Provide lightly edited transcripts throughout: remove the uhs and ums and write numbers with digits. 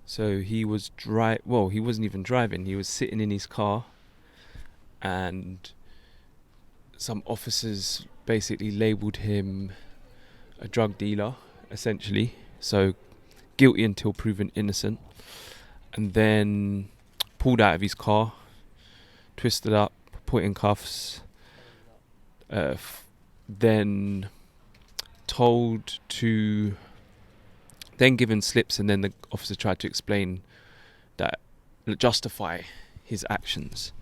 So he was he wasn't even driving. He was sitting in his car, and some officers basically labelled him a drug dealer, essentially. So guilty until proven innocent, and then pulled out of his car, twisted up, put in cuffs, then told to, then given slips, and then the officer tried to explain that, justify his actions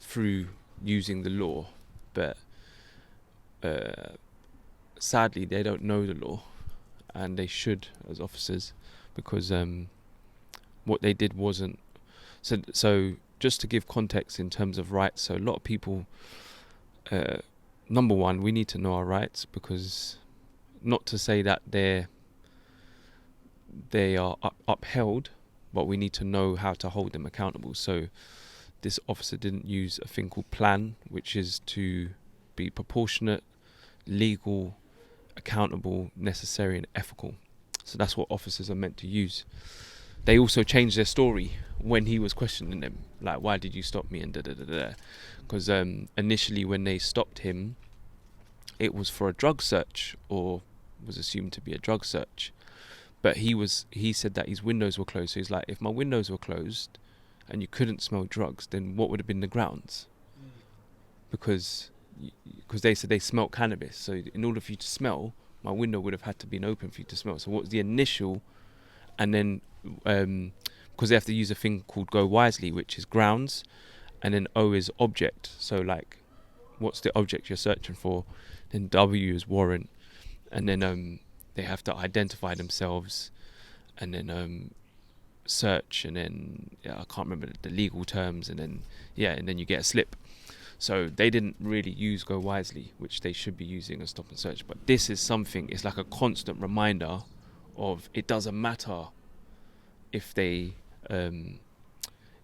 through using the law, but sadly they don't know the law, and they should as officers, because what they did wasn't so just to give context in terms of rights. So a lot of people, number one, we need to know our rights, because not to say that they are upheld, but we need to know how to hold them accountable. So this officer didn't use a thing called plan, which is to be proportionate, legal, accountable, necessary, and ethical. So that's what officers are meant to use. They also changed their story when he was questioning them, like, why did you stop me, and da da da da. Because initially when they stopped him, it was for a drug search, or was assumed to be a drug search. But he said that his windows were closed. So he's like, if my windows were closed and you couldn't smell drugs, then what would have been the grounds? Because they said they smelt cannabis. So in order for you to smell, my window would have had to been open for you to smell. So what was the initial? And then because they have to use a thing called go wisely, which is grounds, and then O is object. So like, what's the object you're searching for? Then W is warrant, and then they have to identify themselves, and then search, and then I can't remember the legal terms, and then you get a slip. So they didn't really use go wisely, which they should be using a stop and search. But this is something, it's like a constant reminder of, it doesn't matter if they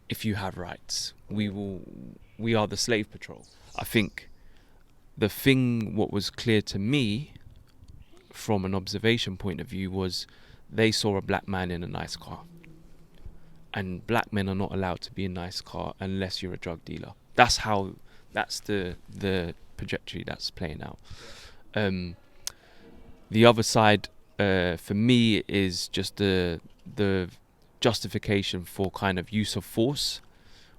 if you have rights, we are the slave patrol. I think the thing what was clear to me from an observation point of view was, they saw a black man in a nice car, and black men are not allowed to be in a nice car unless you're a drug dealer. That's the trajectory that's playing out. The other side for me is just the justification for kind of use of force,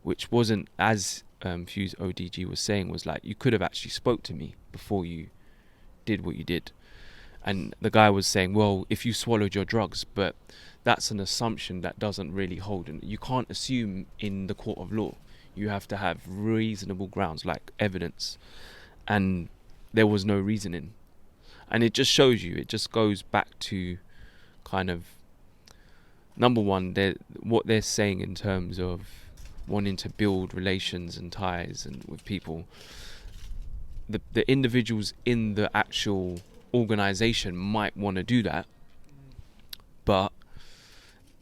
which wasn't, as Fuse ODG was saying, was like, you could have actually spoke to me before you did what you did. And the guy was saying, well, if you swallowed your drugs, but that's an assumption that doesn't really hold. And you can't assume in the court of law. You have to have reasonable grounds, like evidence. And there was no reasoning. And it just shows you, it just goes back to kind of, number one, what they're saying in terms of wanting to build relations and ties and with people. The individuals in the actual organization might want to do that, but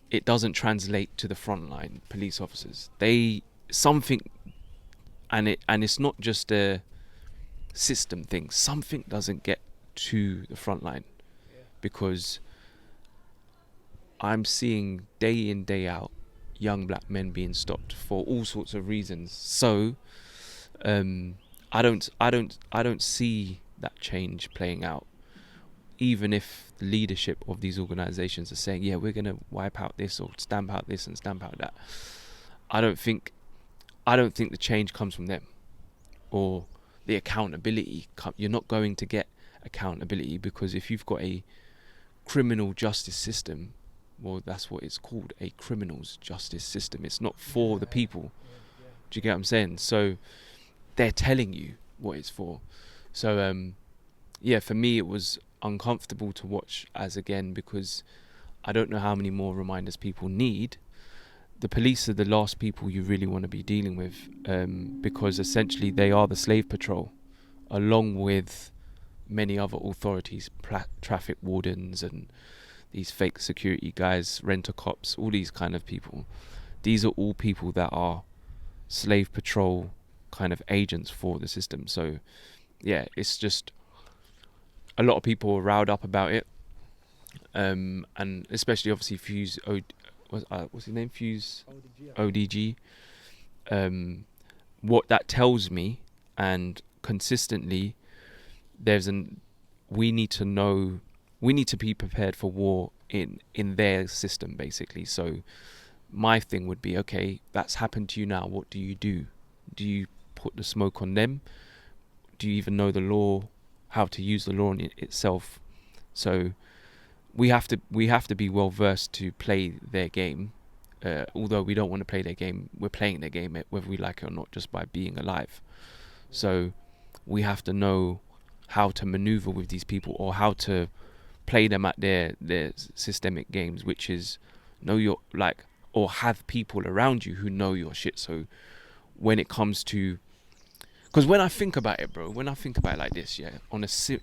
it doesn't translate to the frontline police officers. And it's not just a system thing. Something doesn't get to the frontline, because I'm seeing day in, day out young black men being stopped for all sorts of reasons. So I don't see that change playing out, even if the leadership of these organizations are saying, yeah, we're going to wipe out this, or stamp out this and stamp out that. I don't think the change comes from them, or the accountability. You're not going to get accountability, because if you've got a criminal justice system, well, that's what it's called, a criminal's justice system. It's not for the people. Do you get what I'm saying? So they're telling you what it's for. So for me it was uncomfortable to watch, as again, because I don't know how many more reminders people need. The police are the last people you really want to be dealing with, because essentially they are the slave patrol, along with many other authorities, traffic wardens and these fake security guys, renter cops, all these kind of people. These are all people that are slave patrol kind of agents for the system. So yeah, it's just, a lot of people are riled up about it, and especially obviously Fuse what's his name? Fuse ODG. ODG. What that tells me, and consistently, there's an we need to know, we need to be prepared for war in their system, basically. So my thing would be, okay, that's happened to you now. What do you do? Do you put the smoke on them? Do you even know the law, how to use the law in itself? So we have to be well versed to play their game. Although we don't want to play their game, we're playing their game, whether we like it or not, just by being alive. So we have to know how to maneuver with these people, or how to play them at their systemic games, which is know your, like, or have people around you who know your shit. So when it comes to, because when I think about it, bro, when I think about it like this, yeah,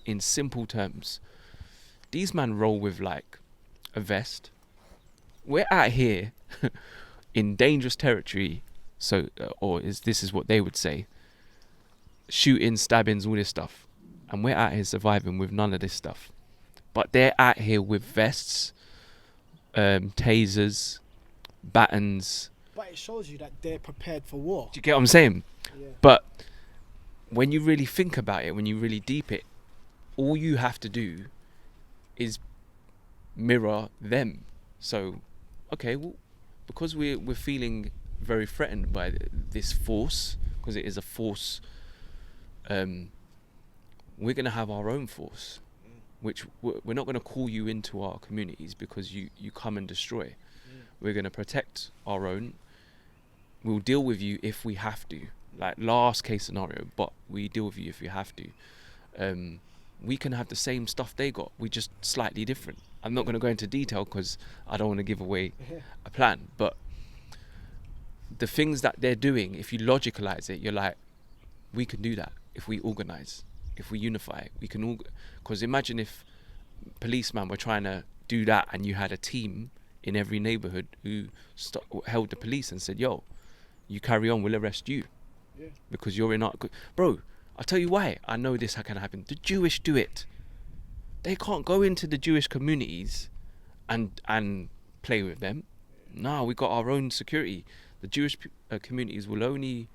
in simple terms, these men roll with like a vest. We're out here in dangerous territory. So, this is what they would say: shooting, stabbings, all this stuff, and we're out here surviving with none of this stuff. But they're out here with vests, tasers, batons. But it shows you that they're prepared for war. Do you get what I'm saying? Yeah. But when you really think about it, when you really deep it, all you have to do is mirror them. So, okay, well, because we're feeling very threatened by this force, because it is a force, we're going to have our own force, which we're not going to call you into our communities because you come and destroy. We're going to protect our own. We'll deal with you if we have to, like last case scenario, but we deal with you if we have to. We can have the same stuff they got, we just slightly different. I'm not going to go into detail because I don't want to give away a plan, but the things that they're doing, if you logicalize it, you're like, we can do that if we organize, if we unify. We can all, because imagine if policemen were trying to do that and you had a team in every neighborhood who held the police and said, yo, you carry on, we'll arrest you. Yeah. Because you're in our... Bro, I'll tell you why I know this can happen. The Jewish do it. They can't go into the Jewish communities and play with them. No, we got our own security. The Jewish communities will only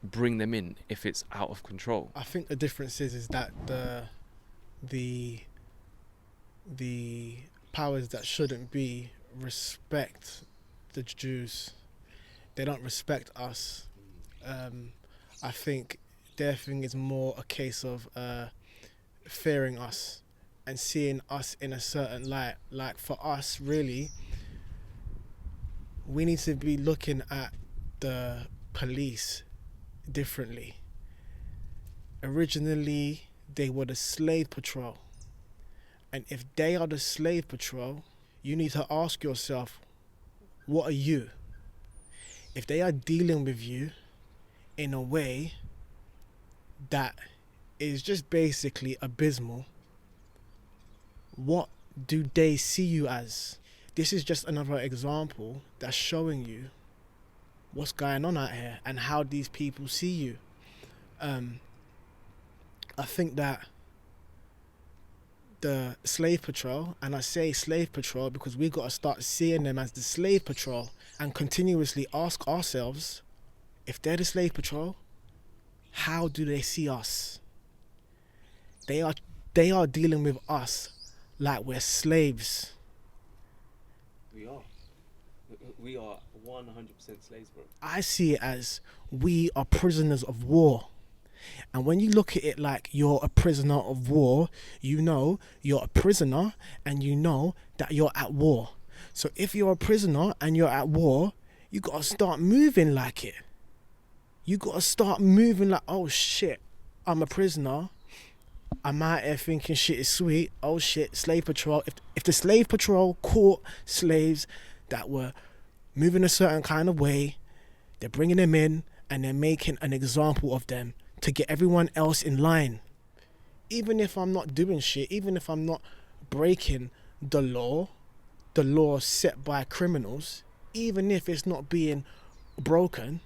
bring them in if it's out of control. I think the difference is that the powers that shouldn't be respect the Jews. They don't respect us. I think their thing is more a case of fearing us and seeing us in a certain light. Like for us, really, we need to be looking at the police differently. Originally, they were the slave patrol. And if they are the slave patrol, you need to ask yourself, what are you? If they are dealing with you in a way that is just basically abysmal, what do they see you as? This is just another example that's showing you what's going on out here and how these people see you. I think that the slave patrol, and I say slave patrol because we got to start seeing them as the slave patrol and continuously ask ourselves, if they're the slave patrol, how do they see us? They are dealing with us like we're slaves. We are 100% slaves, bro. I see it as we are prisoners of war. And when you look at it like you're a prisoner of war, you know you're a prisoner and you know that you're at war. So if you're a prisoner and you're at war, you got to start moving like it. You got to start moving like, oh shit, I'm a prisoner. I'm out here thinking shit is sweet. Oh shit, slave patrol. If the slave patrol caught slaves that were moving a certain kind of way, they're bringing them in and they're making an example of them to get everyone else in line. Even if I'm not doing shit, even if I'm not breaking the law set by criminals, even if it's not being broken,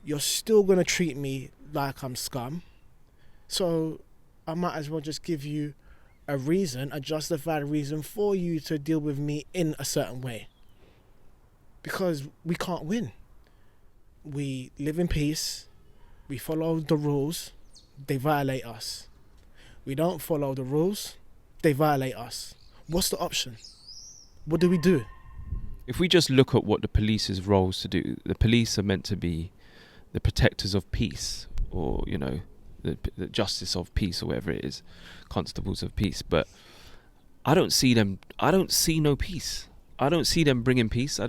you're still going to treat me like I'm scum. So I might as well just give you a reason, a justified reason for you to deal with me in a certain way. because we can't win. We live in peace. We follow the rules. They violate us. We don't follow the rules. They violate us. What's the option? What do we do? If we just look at what the police's roles to do, the police are meant to be the protectors of peace, or the justice of peace, or whatever it is, constables of peace. But I don't see them. I don't see no peace. I don't see them bringing peace.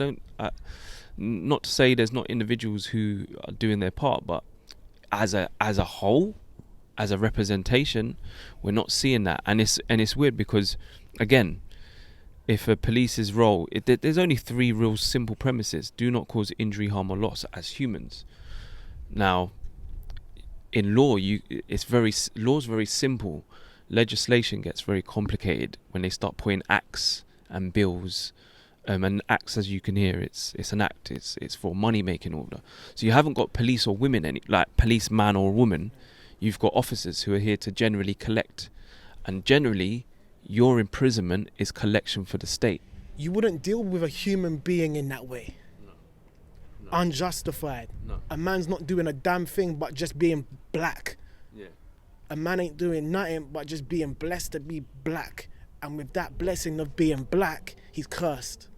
Not to say there's not individuals who are doing their part, but as a whole, as a representation, we're not seeing that. And it's weird because, again, if a police's role, there's only 3 real simple premises: do not cause injury, harm, or loss as humans. Now, in law, law's very simple. Legislation gets very complicated when they start putting acts and bills. And acts, as you can hear, it's an act. It's for money making order. So you haven't got police or women, like policeman or woman. You've got officers who are here to generally collect, and generally, your imprisonment is collection for the state. You wouldn't deal with a human being in that way. No. Unjustified. No. A man's not doing a damn thing but just being black. Yeah. A man ain't doing nothing but just being blessed to be black. And with that blessing of being black, he's cursed.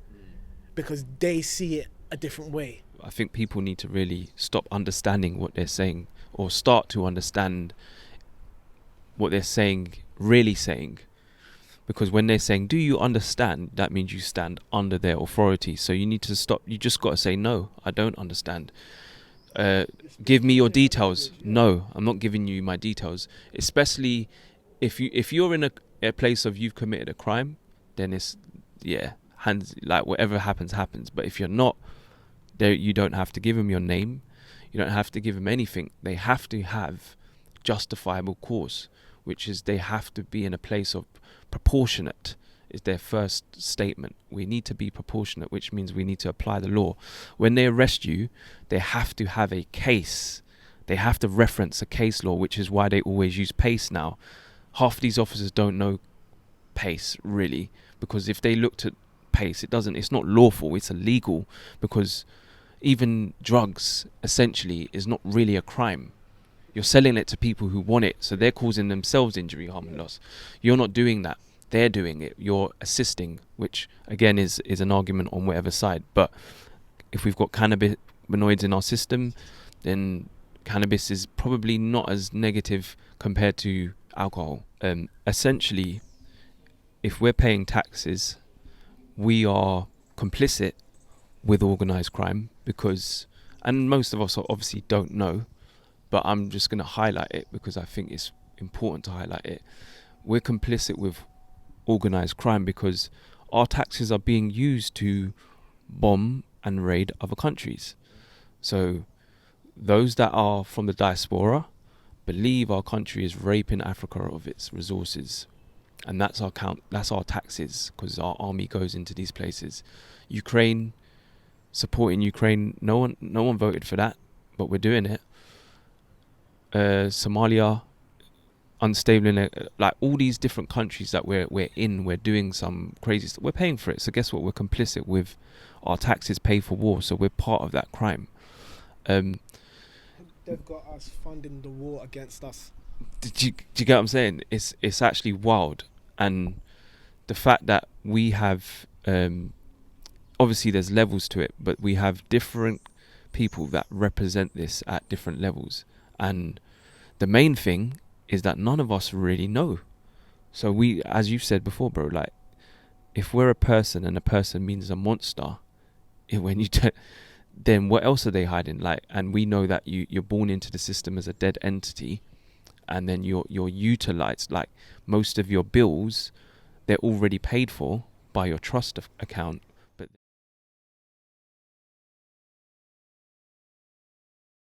Because they see it a different way. I think people need to really stop understanding what they're saying, or start to understand what they're saying, really saying. Because when they're saying, do you understand? That means you stand under their authority. So you need to stop. You just got to say, no, I don't understand. Give me your details. No, I'm not giving you my details. Especially if you're in a place of you've committed a crime, then it's, hands, like whatever happens. But if you're not there, you don't have to give them your name. You don't have to give them anything. They have to have justifiable cause, which is they have to be in a place of proportionate, is their first statement. We need to be proportionate, which means we need to apply the law. When they arrest you, they have to have a case. They have to reference a case law, which is why they always use PACE now. Half these officers don't know PACE, really, because if they looked at PACE, it's not lawful, it's illegal, because even drugs, essentially, is not really a crime. You're selling it to people who want it, so they're causing themselves injury, harm, and loss. You're not doing that. They're doing it. You're assisting, which, again, is an argument on whatever side. But if we've got cannabinoids in our system, then cannabis is probably not as negative compared to alcohol. Essentially, if we're paying taxes, we are complicit with organised crime because, and most of us obviously don't know, but I'm just going to highlight it because I think it's important to highlight it. We're complicit with organised crime because our taxes are being used to bomb and raid other countries. So those that are from the diaspora believe our country is raping Africa of its resources, and that's our taxes, because our army goes into these places. Ukraine, supporting Ukraine, no one voted for that, but we're doing it. Somalia, unstable in it, like all these different countries that we're in, we're doing some crazy stuff. We're paying for it. So guess what? We're complicit with our taxes pay for war. So we're part of that crime. They've got us funding the war against us. Do you get what I'm saying? It's actually wild. And the fact that we have, obviously there's levels to it, but we have different people that represent this at different levels. And the main thing is that none of us really know. So we, as you've said before, bro, like if we're a person and a person means a monster, then what else are they hiding? Like, and we know that you're born into the system as a dead entity, and then you're utilized. Like most of your bills, they're already paid for by your trust account,